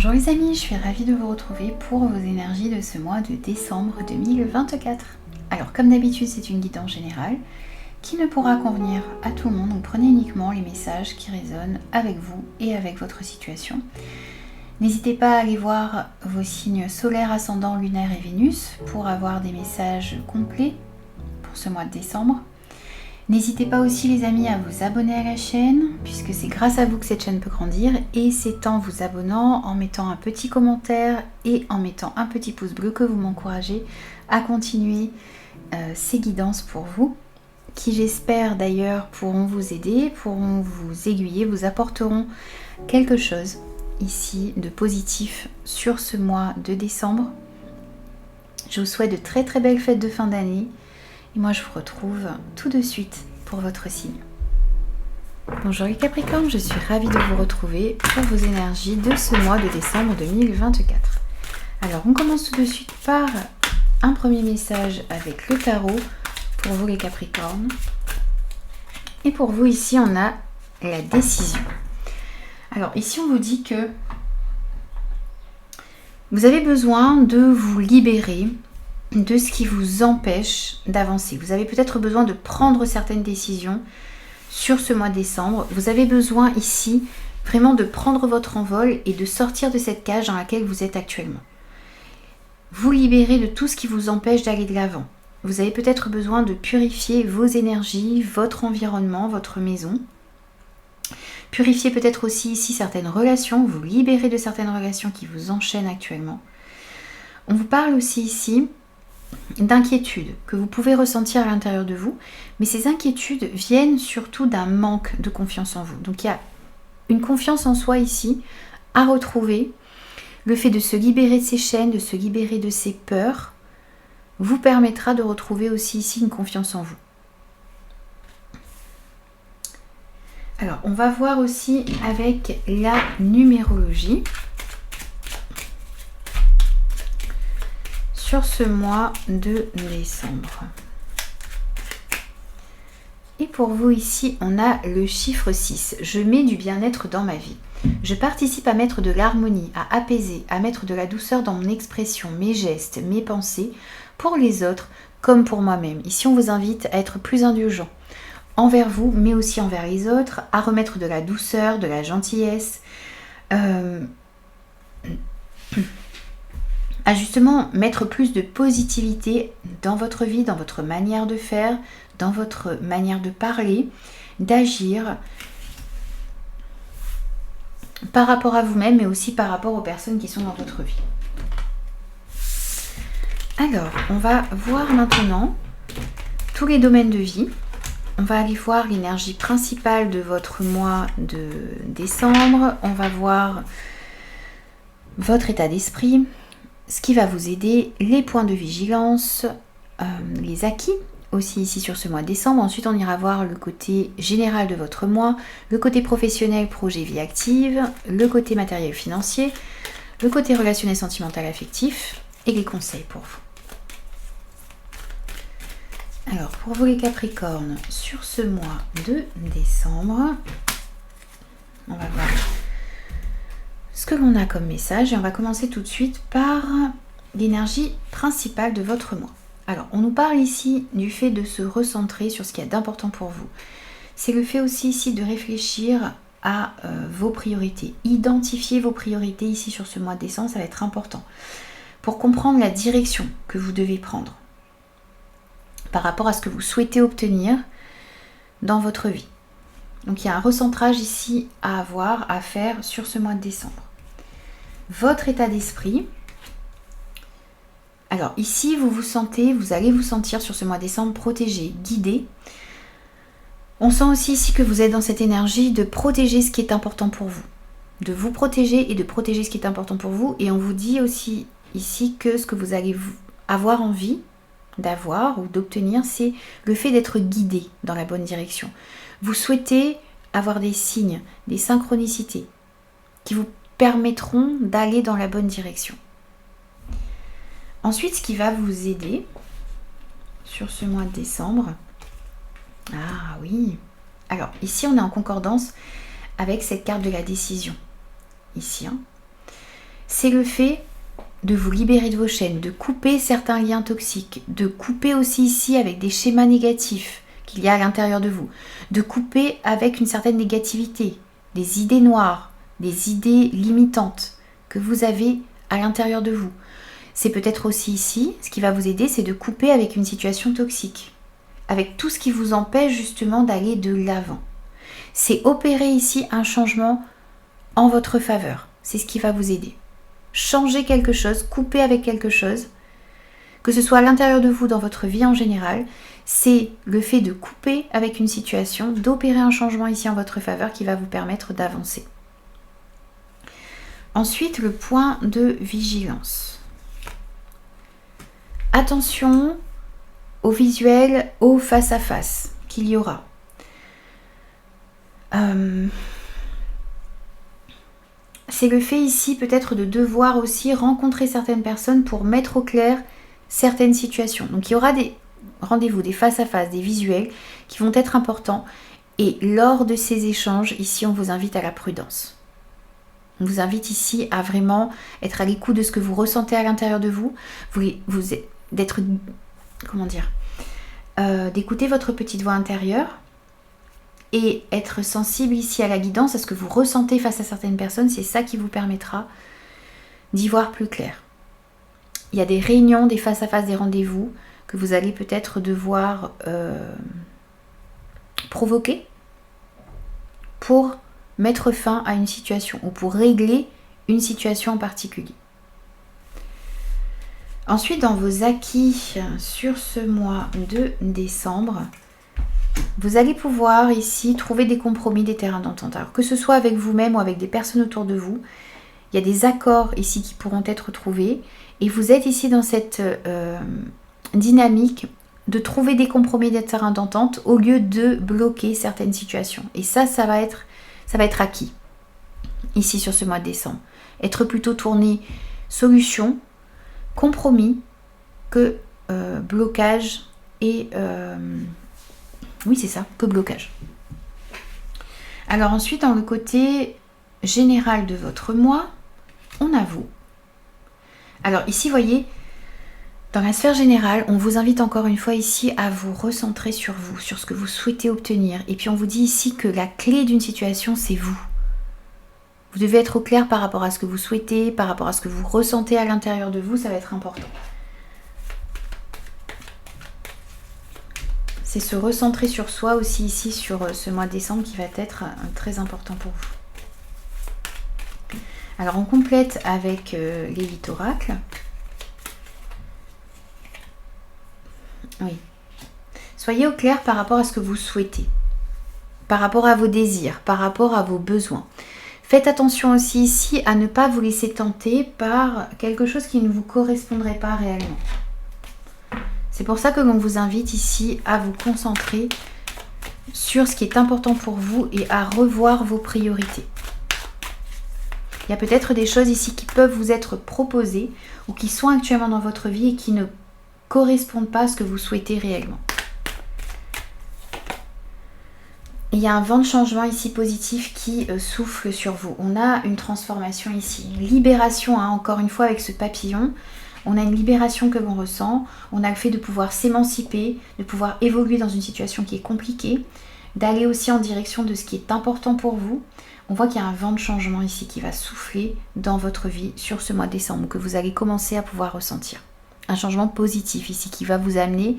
Bonjour les amis, je suis ravie de vous retrouver pour vos énergies de ce mois de décembre 2024. Alors comme d'habitude c'est une guidance générale qui ne pourra convenir à tout le monde, donc prenez uniquement les messages qui résonnent avec vous et avec votre situation. N'hésitez pas à aller voir vos signes solaires, ascendant, lunaire et Vénus pour avoir des messages complets pour ce mois de décembre. N'hésitez pas aussi les amis à vous abonner à la chaîne puisque c'est grâce à vous que cette chaîne peut grandir et c'est en vous abonnant, en mettant un petit commentaire et en mettant un petit pouce bleu que vous m'encouragez à continuer ces guidances pour vous qui j'espère d'ailleurs pourront vous aider, pourront vous aiguiller, vous apporteront quelque chose ici de positif sur ce mois de décembre. Je vous souhaite de très très belles fêtes de fin d'année. Et moi je vous retrouve tout de suite pour votre signe. Bonjour les Capricornes, je suis ravie de vous retrouver pour vos énergies de ce mois de décembre 2024. Alors on commence tout de suite par un premier message avec le tarot pour vous les Capricornes. Et pour vous ici on a la décision. Alors ici on vous dit que vous avez besoin de vous libérer de ce qui vous empêche d'avancer. Vous avez peut-être besoin de prendre certaines décisions sur ce mois de décembre. Vous avez besoin ici vraiment de prendre votre envol et de sortir de cette cage dans laquelle vous êtes actuellement. Vous libérer de tout ce qui vous empêche d'aller de l'avant. Vous avez peut-être besoin de purifier vos énergies, votre environnement, votre maison. Purifier peut-être aussi ici certaines relations, vous libérer de certaines relations qui vous enchaînent actuellement. On vous parle aussi ici d'inquiétudes que vous pouvez ressentir à l'intérieur de vous, mais ces inquiétudes viennent surtout d'un manque de confiance en vous. Donc il y a une confiance en soi ici à retrouver. Le fait de se libérer de ces chaînes, de se libérer de ces peurs, vous permettra de retrouver aussi ici une confiance en vous. Alors on va voir aussi avec la numérologie. Sur ce mois de décembre. Et pour vous ici, on a le chiffre 6. Je mets du bien-être dans ma vie. Je participe à mettre de l'harmonie, à apaiser, à mettre de la douceur dans mon expression, mes gestes, mes pensées, pour les autres comme pour moi-même. Ici, on vous invite à être plus indulgent envers vous, mais aussi envers les autres, à remettre de la douceur, de la gentillesse, à justement mettre plus de positivité dans votre vie, dans votre manière de faire, dans votre manière de parler, d'agir par rapport à vous-même, mais aussi par rapport aux personnes qui sont dans votre vie. Alors, on va voir maintenant tous les domaines de vie. On va aller voir l'énergie principale de votre mois de décembre. On va voir votre état d'esprit, ce qui va vous aider, les points de vigilance, les acquis aussi ici sur ce mois de décembre. Ensuite, on ira voir le côté général de votre mois, le côté professionnel, projet, vie active, le côté matériel, financier, le côté relationnel, sentimental, affectif et les conseils pour vous. Alors, pour vous les Capricornes, sur ce mois de décembre, on va voir ce que l'on a comme message et on va commencer tout de suite par l'énergie principale de votre mois. Alors on nous parle ici du fait de se recentrer sur ce qu'il y a d'important pour vous. C'est le fait aussi ici de réfléchir à vos priorités. Identifier vos priorités ici sur ce mois de décembre, ça va être important pour comprendre la direction que vous devez prendre par rapport à ce que vous souhaitez obtenir dans votre vie. Donc il y a un recentrage ici à avoir, à faire sur ce mois de décembre. Votre état d'esprit. Alors ici, vous allez vous sentir sur ce mois de décembre protégé, guidé. On sent aussi ici que vous êtes dans cette énergie de protéger ce qui est important pour vous. De vous protéger et de protéger ce qui est important pour vous. Et on vous dit aussi ici que ce que vous allez avoir envie d'avoir ou d'obtenir, c'est le fait d'être guidé dans la bonne direction. Vous souhaitez avoir des signes, des synchronicités qui vous permettront d'aller dans la bonne direction. Ensuite, ce qui va vous aider sur ce mois de décembre, ah oui, alors ici on est en concordance avec cette carte de la décision, ici. c'est le fait de vous libérer de vos chaînes, de couper certains liens toxiques, de couper aussi ici avec des schémas négatifs qu'il y a à l'intérieur de vous, de couper avec une certaine négativité, des idées noires, des idées limitantes que vous avez à l'intérieur de vous. C'est peut-être aussi ici, ce qui va vous aider, c'est de couper avec une situation toxique, avec tout ce qui vous empêche justement d'aller de l'avant. C'est opérer ici un changement en votre faveur, c'est ce qui va vous aider. Changer quelque chose, couper avec quelque chose, que ce soit à l'intérieur de vous, dans votre vie en général, c'est le fait de couper avec une situation, d'opérer un changement ici en votre faveur qui va vous permettre d'avancer. Ensuite, le point de vigilance. Attention au visuel, au face-à-face qu'il y aura. C'est le fait ici peut-être de devoir aussi rencontrer certaines personnes pour mettre au clair certaines situations. Donc il y aura des rendez-vous, des face-à-face, des visuels qui vont être importants. Et lors de ces échanges, ici on vous invite à la prudence. On vous invite ici à vraiment être à l'écoute de ce que vous ressentez à l'intérieur de vous, d'être, d'écouter votre petite voix intérieure et être sensible ici à la guidance, à ce que vous ressentez face à certaines personnes. C'est ça qui vous permettra d'y voir plus clair. Il y a des réunions, des face-à-face, des rendez-vous que vous allez peut-être devoir provoquer pour mettre fin à une situation ou pour régler une situation en particulier. Ensuite, dans vos acquis sur ce mois de décembre, vous allez pouvoir ici trouver des compromis, des terrains d'entente. Alors que ce soit avec vous-même ou avec des personnes autour de vous, il y a des accords ici qui pourront être trouvés et vous êtes ici dans cette dynamique de trouver des compromis, des terrains d'entente au lieu de bloquer certaines situations. Et ça va être acquis ici sur ce mois de décembre. Être plutôt tourné solution, compromis que blocage et oui c'est ça, que blocage. Alors ensuite dans le côté général de votre mois, on a vous. Alors ici voyez, dans la sphère générale, on vous invite encore une fois ici à vous recentrer sur vous, sur ce que vous souhaitez obtenir. Et puis on vous dit ici que la clé d'une situation, c'est vous. Vous devez être au clair par rapport à ce que vous souhaitez, par rapport à ce que vous ressentez à l'intérieur de vous, ça va être important. C'est se recentrer sur soi aussi ici, sur ce mois de décembre qui va être très important pour vous. Alors on complète avec les 8 oracles. Oui. Soyez au clair par rapport à ce que vous souhaitez, par rapport à vos désirs, par rapport à vos besoins. Faites attention aussi ici à ne pas vous laisser tenter par quelque chose qui ne vous correspondrait pas réellement. C'est pour ça que l'on vous invite ici à vous concentrer sur ce qui est important pour vous et à revoir vos priorités. Il y a peut-être des choses ici qui peuvent vous être proposées ou qui sont actuellement dans votre vie et qui ne correspondent pas à ce que vous souhaitez réellement. Il y a un vent de changement ici positif qui souffle sur vous. On a une transformation ici, une libération, hein, encore une fois avec ce papillon. On a une libération que l'on ressent. On a le fait de pouvoir s'émanciper, de pouvoir évoluer dans une situation qui est compliquée, d'aller aussi en direction de ce qui est important pour vous. On voit qu'il y a un vent de changement ici qui va souffler dans votre vie sur ce mois de décembre, que vous allez commencer à pouvoir ressentir. Un changement positif ici qui va vous amener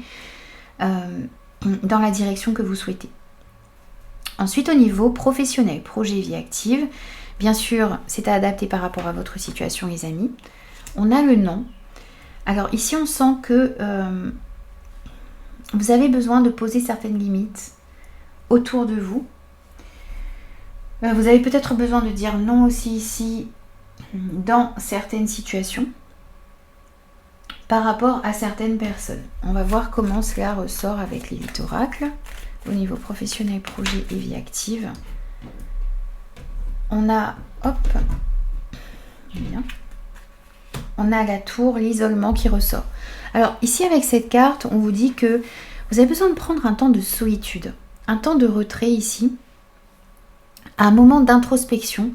dans la direction que vous souhaitez. Ensuite, au niveau professionnel, projet vie active, bien sûr, c'est à adapter par rapport à votre situation, les amis. On a le non. Alors ici, on sent que vous avez besoin de poser certaines limites autour de vous. Vous avez peut-être besoin de dire non aussi ici dans certaines situations par rapport à certaines personnes. On va voir comment cela ressort avec les 8 oracles. Au niveau professionnel, projet et vie active. On a, bien. On a la tour, l'isolement qui ressort. Alors ici avec cette carte, on vous dit que vous avez besoin de prendre un temps de solitude, un temps de retrait ici, un moment d'introspection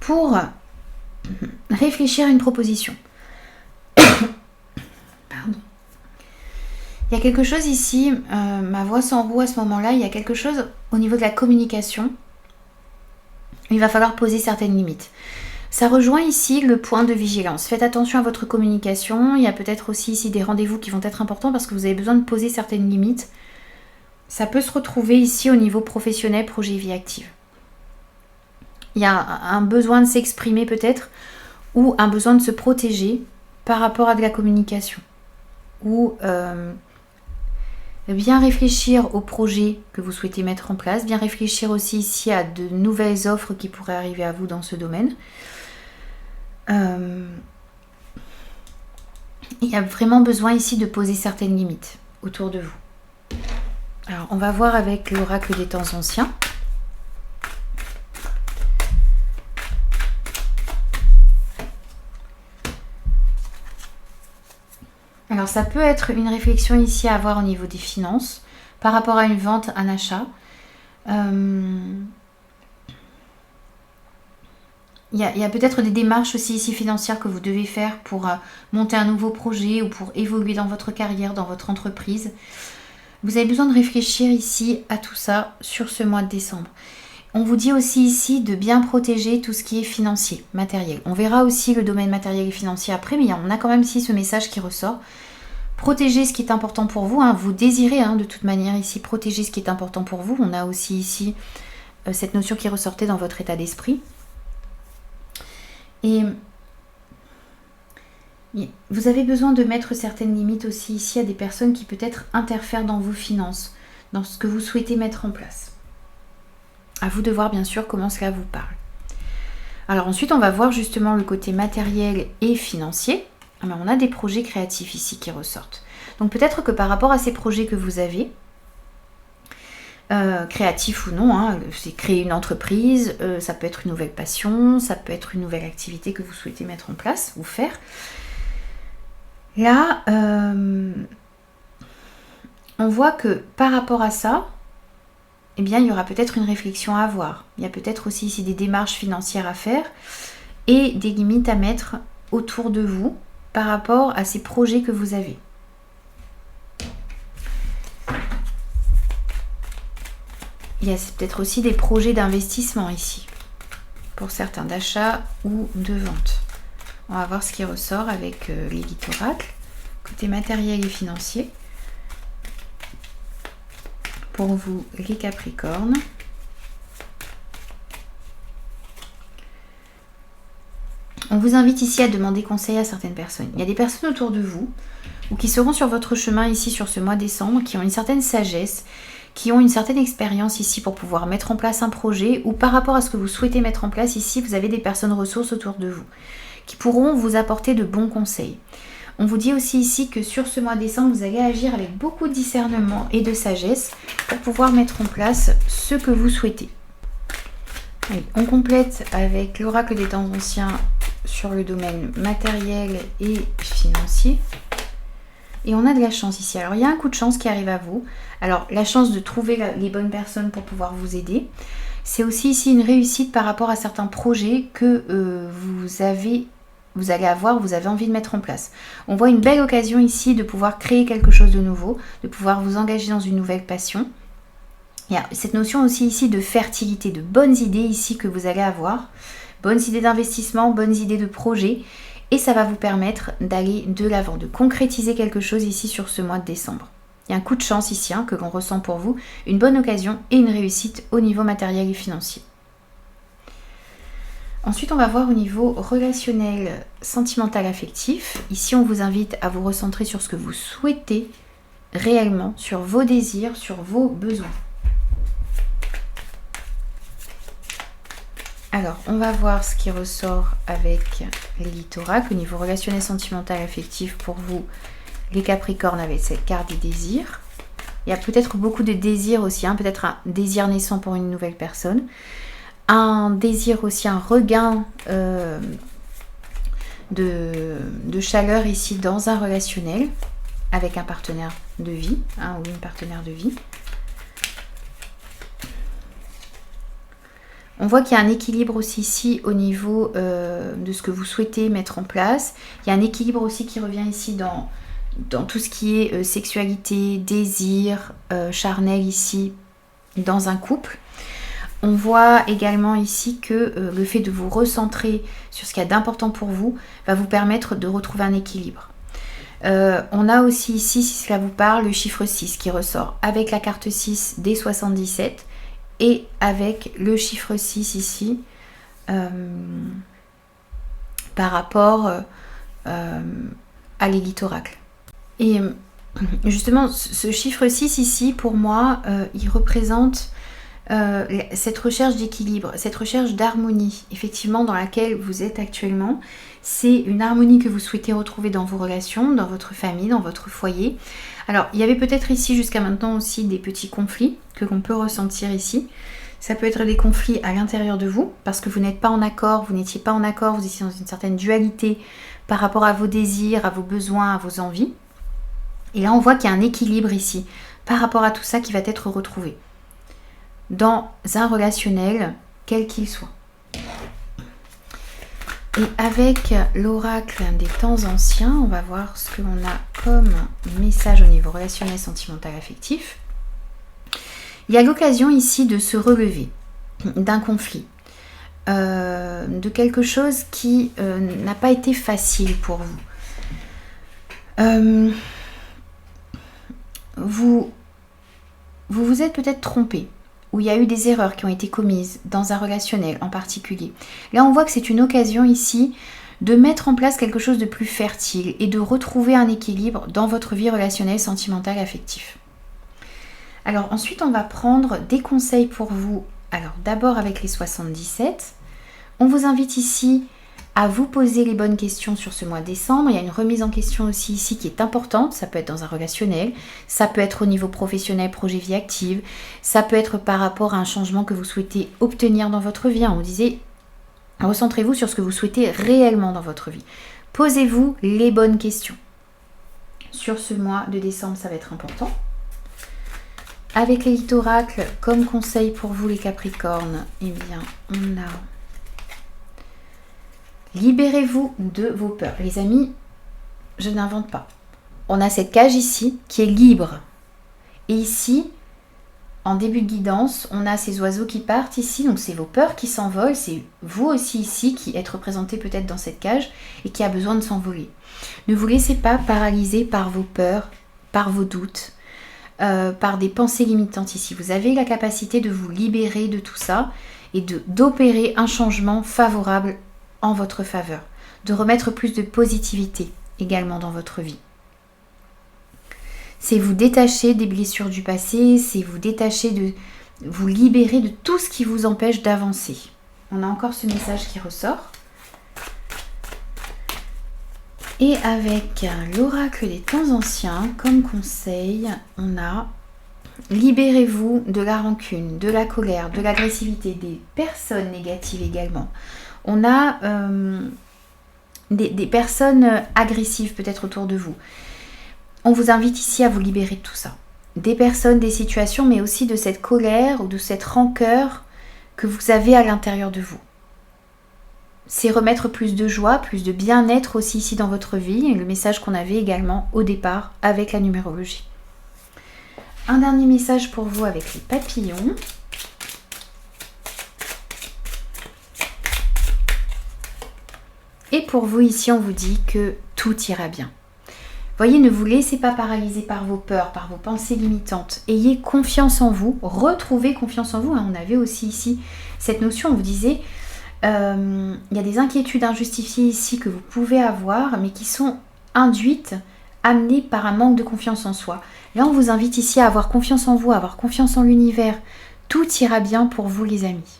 pour réfléchir à une proposition. Pardon. Il y a quelque chose ici, ma voix s'enroue à ce moment-là, il y a quelque chose au niveau de la communication. Il va falloir poser certaines limites. Ça rejoint ici le point de vigilance. Faites attention à votre communication. Il y a peut-être aussi ici des rendez-vous qui vont être importants parce que vous avez besoin de poser certaines limites. Ça peut se retrouver ici au niveau professionnel, projet vie active. Il y a un besoin de s'exprimer peut-être ou un besoin de se protéger par rapport à de la communication. Ou bien réfléchir au projet que vous souhaitez mettre en place, bien réfléchir aussi ici à de nouvelles offres qui pourraient arriver à vous dans ce domaine. Il y a vraiment besoin ici de poser certaines limites autour de vous. Alors, on va voir avec l'oracle des temps anciens. Alors, ça peut être une réflexion ici à avoir au niveau des finances, par rapport à une vente, un achat. Il y a peut-être des démarches aussi ici financières que vous devez faire pour monter un nouveau projet ou pour évoluer dans votre carrière, dans votre entreprise. Vous avez besoin de réfléchir ici à tout ça sur ce mois de décembre. On vous dit aussi ici de bien protéger tout ce qui est financier, matériel. On verra aussi le domaine matériel et financier après, mais on a quand même ici ce message qui ressort. Protégez ce qui est important pour vous. Vous désirez de toute manière ici protéger ce qui est important pour vous. On a aussi ici cette notion qui ressortait dans votre état d'esprit. Et vous avez besoin de mettre certaines limites aussi ici à des personnes qui peut-être interfèrent dans vos finances, dans ce que vous souhaitez mettre en place. À vous de voir bien sûr comment cela vous parle. Alors ensuite, on va voir justement le côté matériel et financier. Alors, on a des projets créatifs ici qui ressortent. Donc peut-être que par rapport à ces projets que vous avez, créatifs ou non, c'est créer une entreprise, ça peut être une nouvelle passion, ça peut être une nouvelle activité que vous souhaitez mettre en place ou faire. Là, on voit que par rapport à ça, eh bien, il y aura peut-être une réflexion à avoir. Il y a peut-être aussi ici des démarches financières à faire et des limites à mettre autour de vous par rapport à ces projets que vous avez. Il y a peut-être aussi des projets d'investissement ici, pour certains d'achat ou de vente. On va voir ce qui ressort avec les guides oracles, côté matériel et financier. Pour vous, les Capricornes. On vous invite ici à demander conseil à certaines personnes. Il y a des personnes autour de vous ou qui seront sur votre chemin ici sur ce mois de décembre, qui ont une certaine sagesse, qui ont une certaine expérience ici pour pouvoir mettre en place un projet ou par rapport à ce que vous souhaitez mettre en place ici, vous avez des personnes ressources autour de vous qui pourront vous apporter de bons conseils. On vous dit aussi ici que sur ce mois de décembre, vous allez agir avec beaucoup de discernement et de sagesse pour pouvoir mettre en place ce que vous souhaitez. Allez, on complète avec l'oracle des temps anciens sur le domaine matériel et financier. Et on a de la chance ici. Alors, il y a un coup de chance qui arrive à vous. Alors, la chance de trouver les bonnes personnes pour pouvoir vous aider. C'est aussi ici une réussite par rapport à certains projets que vous avez envie de mettre en place. On voit une belle occasion ici de pouvoir créer quelque chose de nouveau, de pouvoir vous engager dans une nouvelle passion. Il y a cette notion aussi ici de fertilité, de bonnes idées ici que vous allez avoir. Bonnes idées d'investissement, bonnes idées de projet. Et ça va vous permettre d'aller de l'avant, de concrétiser quelque chose ici sur ce mois de décembre. Il y a un coup de chance ici que l'on ressent pour vous, une bonne occasion et une réussite au niveau matériel et financier. Ensuite, on va voir au niveau relationnel, sentimental, affectif. Ici, on vous invite à vous recentrer sur ce que vous souhaitez réellement, sur vos désirs, sur vos besoins. Alors, on va voir ce qui ressort avec l'élite oracle au niveau relationnel, sentimental, affectif pour vous, les Capricornes, avec cette carte des désirs. Il y a peut-être beaucoup de désirs aussi, peut-être un désir naissant pour une nouvelle personne. Un désir aussi, un regain de chaleur ici dans un relationnel avec un partenaire de vie ou une partenaire de vie. On voit qu'il y a un équilibre aussi ici au niveau de ce que vous souhaitez mettre en place. Il y a un équilibre aussi qui revient ici dans tout ce qui est sexualité, désir, charnel ici, dans un couple. On voit également ici que le fait de vous recentrer sur ce qu'il y a d'important pour vous va vous permettre de retrouver un équilibre. On a aussi ici, si cela vous parle, le chiffre 6 qui ressort avec la carte 6 des 77 et avec le chiffre 6 ici par rapport à l'élite oracle. Et justement, ce chiffre 6 ici, pour moi, il représente cette recherche d'équilibre, cette recherche d'harmonie, effectivement, dans laquelle vous êtes actuellement. C'est une harmonie que vous souhaitez retrouver dans vos relations, dans votre famille, dans votre foyer. Alors, il y avait peut-être ici jusqu'à maintenant aussi des petits conflits que l'on peut ressentir ici. Ça peut être des conflits à l'intérieur de vous, parce que vous n'êtes pas en accord, vous n'étiez pas en accord, vous étiez dans une certaine dualité par rapport à vos désirs, à vos besoins, à vos envies. Et là, on voit qu'il y a un équilibre ici, par rapport à tout ça qui va être retrouvé dans un relationnel, quel qu'il soit. Et avec l'oracle des temps anciens, on va voir ce que l'on a comme message au niveau relationnel, sentimental, affectif. Il y a l'occasion ici de se relever d'un conflit, de quelque chose qui n'a pas été facile pour vous. Vous vous êtes peut-être trompé, où il y a eu des erreurs qui ont été commises dans un relationnel en particulier. Là, on voit que c'est une occasion ici de mettre en place quelque chose de plus fertile et de retrouver un équilibre dans votre vie relationnelle, sentimentale, affective. Alors ensuite, on va prendre des conseils pour vous. Alors d'abord avec les 77, on vous invite ici à vous poser les bonnes questions sur ce mois de décembre. Il y a une remise en question aussi ici qui est importante. Ça peut être dans un relationnel, ça peut être au niveau professionnel, projet vie active, ça peut être par rapport à un changement que vous souhaitez obtenir dans votre vie. On vous disait, recentrez-vous sur ce que vous souhaitez réellement dans votre vie. Posez-vous les bonnes questions. Sur ce mois de décembre, ça va être important. Avec l'élite oracle, comme conseil pour vous les Capricornes, eh bien, on a... Libérez-vous de vos peurs. Les amis, je n'invente pas. On a cette cage ici qui est libre. Et ici, en début de guidance, on a ces oiseaux qui partent ici. Donc c'est vos peurs qui s'envolent. C'est vous aussi ici qui êtes représenté peut-être dans cette cage et qui a besoin de s'envoler. Ne vous laissez pas paralyser par vos peurs, par vos doutes, par des pensées limitantes ici. Vous avez la capacité de vous libérer de tout ça et d'opérer un changement favorable en votre faveur, de remettre plus de positivité également dans votre vie. C'est vous détacher des blessures du passé, c'est vous détacher de vous libérer de tout ce qui vous empêche d'avancer. On a encore ce message qui ressort. Et avec l'oracle des temps anciens, comme conseil, on a libérez-vous de la rancune, de la colère, de l'agressivité, des personnes négatives également. On a des personnes agressives peut-être autour de vous. On vous invite ici à vous libérer de tout ça. Des personnes, des situations, mais aussi de cette colère ou de cette rancœur que vous avez à l'intérieur de vous. C'est remettre plus de joie, plus de bien-être aussi ici dans votre vie. Et le message qu'on avait également au départ avec la numérologie. Un dernier message pour vous avec les papillons. Et pour vous ici, on vous dit que tout ira bien. Voyez, ne vous laissez pas paralyser par vos peurs, par vos pensées limitantes. Ayez confiance en vous, retrouvez confiance en vous. On avait aussi ici cette notion, on vous disait, il y a des inquiétudes injustifiées ici que vous pouvez avoir, mais qui sont induites, amenées par un manque de confiance en soi. Là, on vous invite ici à avoir confiance en vous, à avoir confiance en l'univers. Tout ira bien pour vous les amis.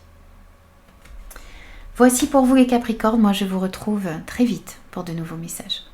Voici pour vous les Capricornes, moi je vous retrouve très vite pour de nouveaux messages.